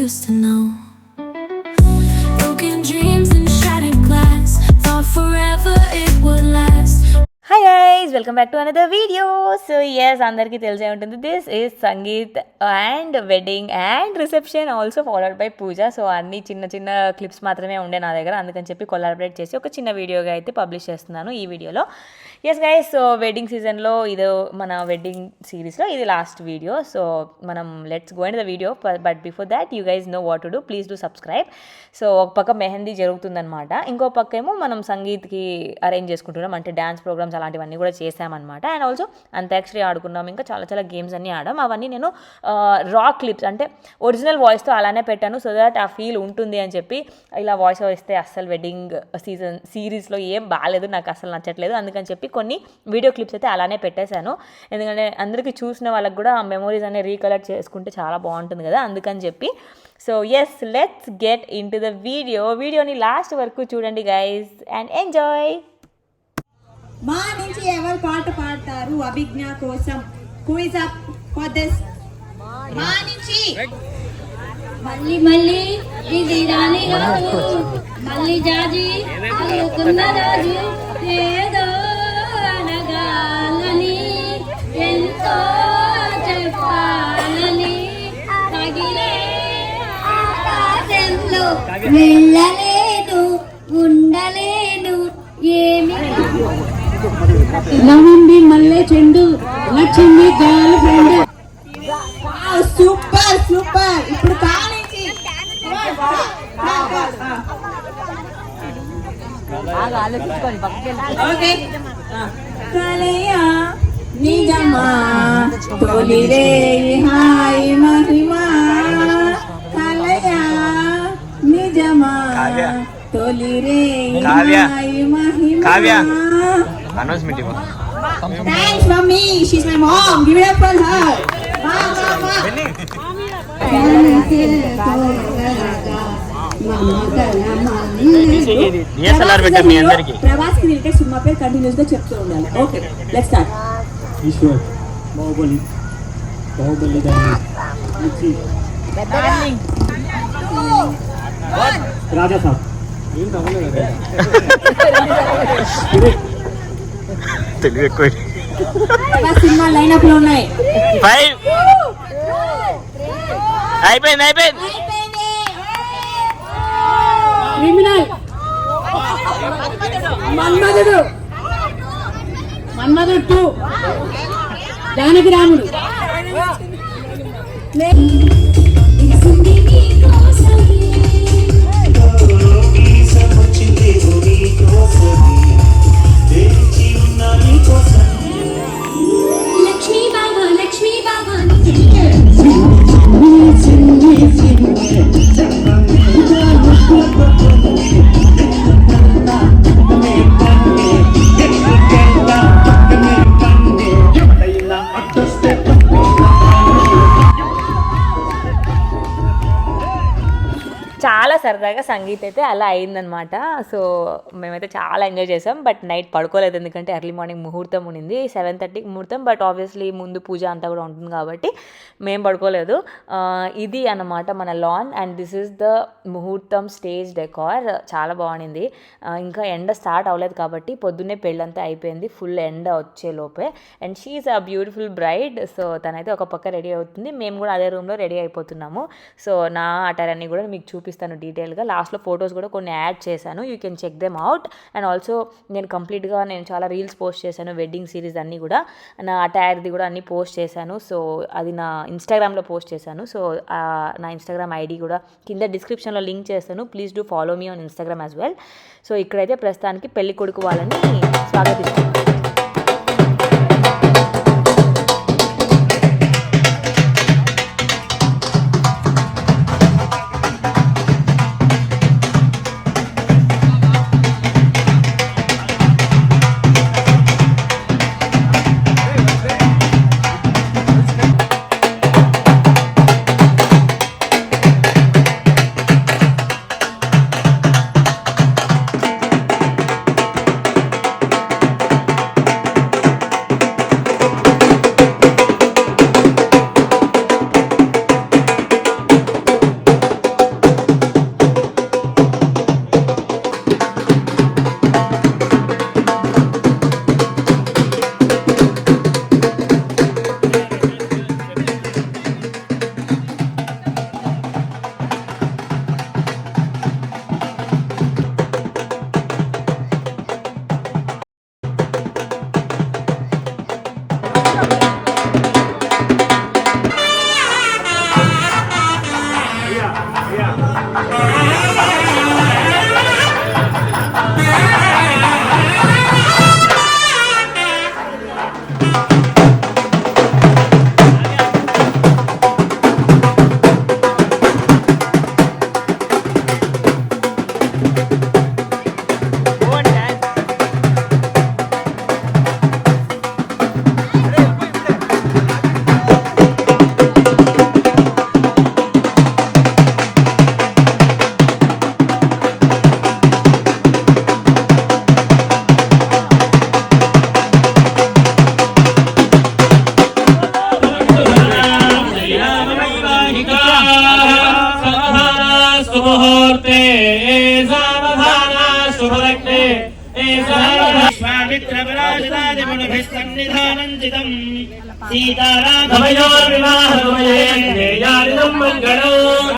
used to know. Broken dreams and shattered glass, thought forever it would last. Hi guys, welcome back to another video. So yes, అందరికీ తెలిసే ఉంటుంది, this is sangeet and wedding and reception also followed by puja. సో అన్ని చిన్న చిన్న clips మాత్రమే ఉండే నా దగ్గర, అందుకని చెప్పి కొలాబరేట్ చేసి ఒక చిన్న వీడియోగా అయితే పబ్లిష్ చేస్తున్నాను ఈ వీడియోలో. ఎస్ గైస్, సో వెడ్డింగ్ సీజన్లో ఇది మన వెడ్డింగ్ సిరీస్లో ఇది లాస్ట్ వీడియో. సో మనం let's go in the video, but before that you guys know what to do, please do subscribe. So ఒక పక్క మెహందీ జరుగుతుందనమాట, ఇంకో పక్క ఏమో మనం సంగీత్కి అరేంజ్ చేసుకుంటున్నాం, అంటే డ్యాన్స్ ప్రోగ్రామ్స్ అలాంటివన్నీ కూడా చేసామన్నమాట. అండ్ ఆల్సో అంత్యాక్షరి ఆడుకున్నాం, ఇంకా చాలా చాలా గేమ్స్ అన్నీ ఆడాం. అవన్నీ నేను రా క్లిప్స్ అంటే ఒరిజినల్ వాయిస్తో అలానే పెట్టాను, సో దట్ ఆ ఫీల్ ఉంటుంది అని చెప్పి. ఇలా వాయిస్ ఇస్తే అస్సలు వెడ్డింగ్ సిరీస్లో ఏం బాగాలేదు, నాకు అసలు నచ్చట్లేదు, అందుకని చెప్పి కొన్ని వీడియో క్లిప్స్ అయితే అలానే పెట్టేశాను. ఎందుకంటే అందరికీ చూసిన వాళ్ళకి కూడా ఆ మెమోరీస్ అనేవి రీకలెక్ట్ చేసుకుంటే చాలా బాగుంటుంది కదా, అందుకని చెప్పి. So yes, let's get into the వీడియోని లాస్ట్ వరకు చూడండి గైస్ అండ్ ఎంజాయ్. మా నుంచి ఎవరు పాట పాడతారు అభిజ్ఞ కోసం? Quiz up for this. మా నుంచి మళ్ళీ మళ్ళీ ఇది రాని రాజు, మళ్ళీ జాజి అల్లుకున్న రాజు, ఏదో అనగాలని ఎంతో చెప్పాలని తగిలే ఆకాశంలో వెళ్ళలేను ఉండలేను ఏమి. నవ్వుంది మల్లె చెండు నచ్చింది గర్ల్ ఫ్రెండ్. Super super. ఇప్పుడు కానించి ఓకే. కలయా నిజమా తొలి రే హాయ్ మహిమా, కలయా నిజమా తొలి రే hi Mahima. Thanks mommy, she's my mom. Give it up for her. Prabhas కి రిలేటెడ్ సినిమా పేరు కంటిన్యూస్ గా చెప్తూ ఉండాలి. Okay, let's start. Eeshwar, Baahubali, Baahubali Raja Saab. Telugu ఎక్కువ. సినిమా లైనప్ లో ఉన్నాయి. అయిపోయింది. క్రిమినల్, మన్మధుడు 2, జానకి రాముడు. చాలా సరదాగా సంగీత్ అయితే అలా అయిందనమాట. సో మేమైతే చాలా ఎంజాయ్ చేసాం, బట్ నైట్ పడుకోలేదు, ఎందుకంటే ఎర్లీ మార్నింగ్ ముహూర్తం ఉండింది, 7:30కి ముహూర్తం. బట్ ఆబ్వియస్లీ ముందు పూజ అంతా కూడా ఉంటుంది కాబట్టి మేము పడుకోలేదు. ఇది అన్నమాట మన lawn, and this is the ముహూర్తం స్టేజ్ డెకార్. చాలా బాగుండింది. ఇంకా ఎండ స్టార్ట్ అవ్వలేదు కాబట్టి పొద్దున్నే పెళ్ళంతా అయిపోయింది, ఫుల్ ఎండ వచ్చే లోపే. And she is a beautiful braid. So తనైతే ఒక పక్క రెడీ అవుతుంది, మేము కూడా అదే రూమ్లో రెడీ అయిపోతున్నాము. సో నా అటారన్నీ కూడా మీకు చూపిస్తాను డీటెయిల్గా. లాస్ట్లో ఫొటోస్ కూడా కొన్ని యాడ్ చేశాను, you can check them out. And also నేను చాలా రీల్స్ పోస్ట్ చేశాను, వెడ్డింగ్ సిరీస్ అన్నీ కూడా, నా అటైర్ది కూడా అన్నీ పోస్ట్ చేశాను. సో అది నా ఇన్స్టాగ్రామ్లో పోస్ట్ చేశాను. సో నా ఇన్స్టాగ్రామ్ ఐడి కూడా కింద డిస్క్రిప్షన్లో లింక్ చేస్తాను, please do follow me on Instagram as well. So ఇక్కడైతే ప్రస్తుతానికి పెళ్లి కొడుకు వాళ్ళని స్వాగతిస్తున్నాను. सुमुहूर्ते सावधाना शुभलग्ने स्वामित्रपराजितादिमुनिभिस्तन्निधानञ्जितम् सीताराघवयोर्विवाहसमये ज्ञेयानिदं मङ्गलम्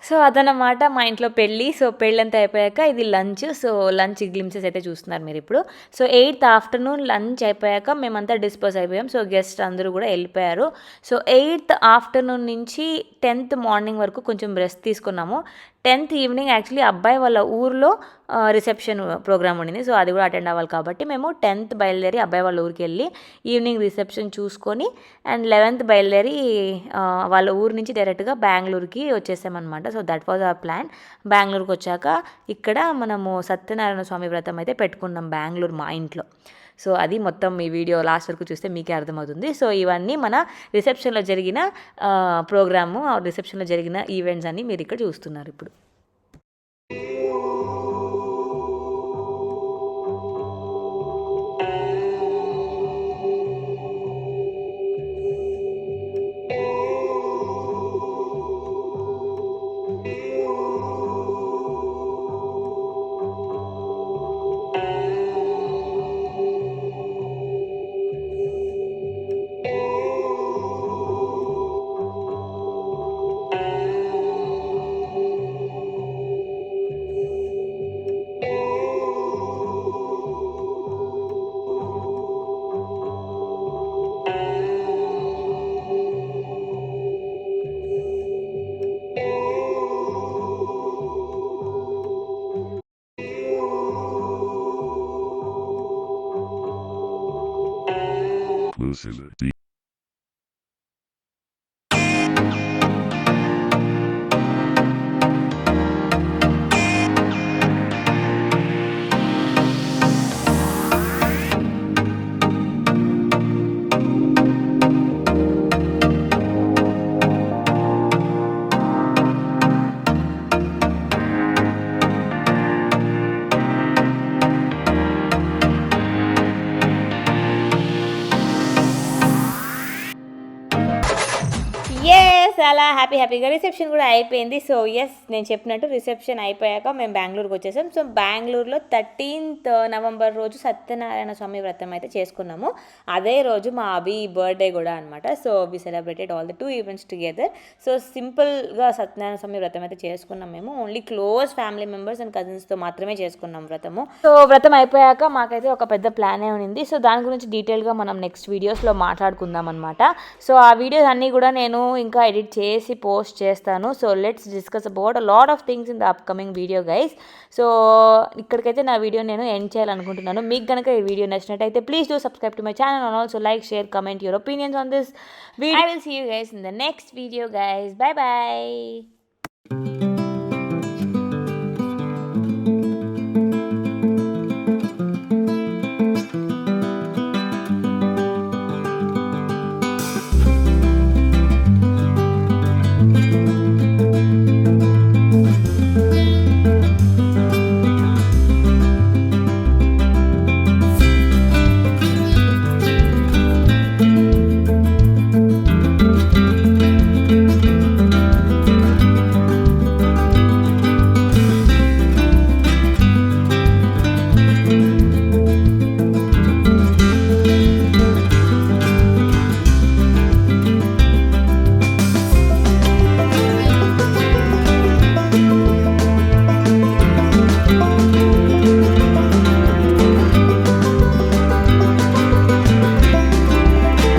సో అదనమాట మా ఇంట్లో పెళ్ళి. సో పెళ్ళంతా అయిపోయాక ఇది లంచ్. సో లంచ్ గ్లిమ్సెస్ అయితే చూస్తున్నారు మీరు ఇప్పుడు. సో 8th ఆఫ్టర్నూన్ లంచ్ అయిపోయాక మేమంతా డిస్పోజ్ అయిపోయాం. సో గెస్ట్ అందరూ కూడా వెళ్ళిపోయారు. సో 8th ఆఫ్టర్నూన్ నుంచి 10th మార్నింగ్ వరకు కొంచెం రెస్ట్ తీసుకున్నాము. 10th ఈవినింగ్ యాక్చువల్లీ అబ్బాయి వాళ్ళ ఊర్లో రిసెప్షన్ ప్రోగ్రామ్ ఉండింది. సో అది కూడా అటెండ్ అవ్వాలి కాబట్టి మేము 10th బయలుదేరి అబ్బాయి వాళ్ళ ఊరికి వెళ్ళి ఈవినింగ్ రిసెప్షన్ చూసుకొని అండ్ 11th బయలుదేరి వాళ్ళ ఊరు నుంచి డైరెక్ట్గా బెంగళూరుకి వచ్చేసామన్నమాట. So that was our plan. బెంగళూరుకి వచ్చాక ఇక్కడ మనము సత్యనారాయణ స్వామి వ్రతం అయితే పెట్టుకున్నాం బెంగళూరు మా ఇంట్లో. సో అది మొత్తం ఈ వీడియో లాస్ట్ వరకు చూస్తే మీకే అర్థమవుతుంది. సో ఇవన్నీ మన రిసెప్షన్లో జరిగిన ప్రోగ్రాము, రిసెప్షన్లో జరిగిన ఈవెంట్స్ అన్నీ మీరు ఇక్కడ చూస్తున్నారు ఇప్పుడు. exclusivity. చాలా హ్యాపీగా రిసెప్షన్ కూడా అయిపోయింది. సో ఎస్, నేను చెప్పినట్టు రిసెప్షన్ అయిపోయాక మేము బెంగళూరుకి వచ్చేసాం. సో బెంగళూరులో 13th నవంబర్ రోజు సత్యనారాయణ స్వామి వ్రతం అయితే చేసుకున్నాము. అదే రోజు మా అభి బర్త్డే కూడా అనమాట. So we celebrated all the 2 events together. సో సింపుల్గా సత్యనారాయణ స్వామి వ్రతం అయితే చేసుకున్నాం. మేము only close family members and కజిన్స్తో మాత్రమే చేసుకున్నాం వ్రతము. సో వ్రతం అయిపోయాక మాకైతే ఒక పెద్ద ప్లానే ఉంది. సో దాని గురించి డీటెయిల్గా మనం నెక్స్ట్ వీడియోస్లో మాట్లాడుకుందాం అనమాట. సో ఆ వీడియోస్ అన్నీ కూడా నేను ఇంకా ఎడిట్ చేసి పోస్ట్ చేస్తాను. So let's discuss about a lot of things in the upcoming video guys. So ఇక్కడికైతే నా వీడియో నేను ఎండ్ చేయాలనుకుంటున్నాను. మీకు కనుక ఈ వీడియో నచ్చినట్టయితే please do subscribe to my channel and also like, share, comment your opinions on this video. I will see you guys in the next video guys. Bye bye.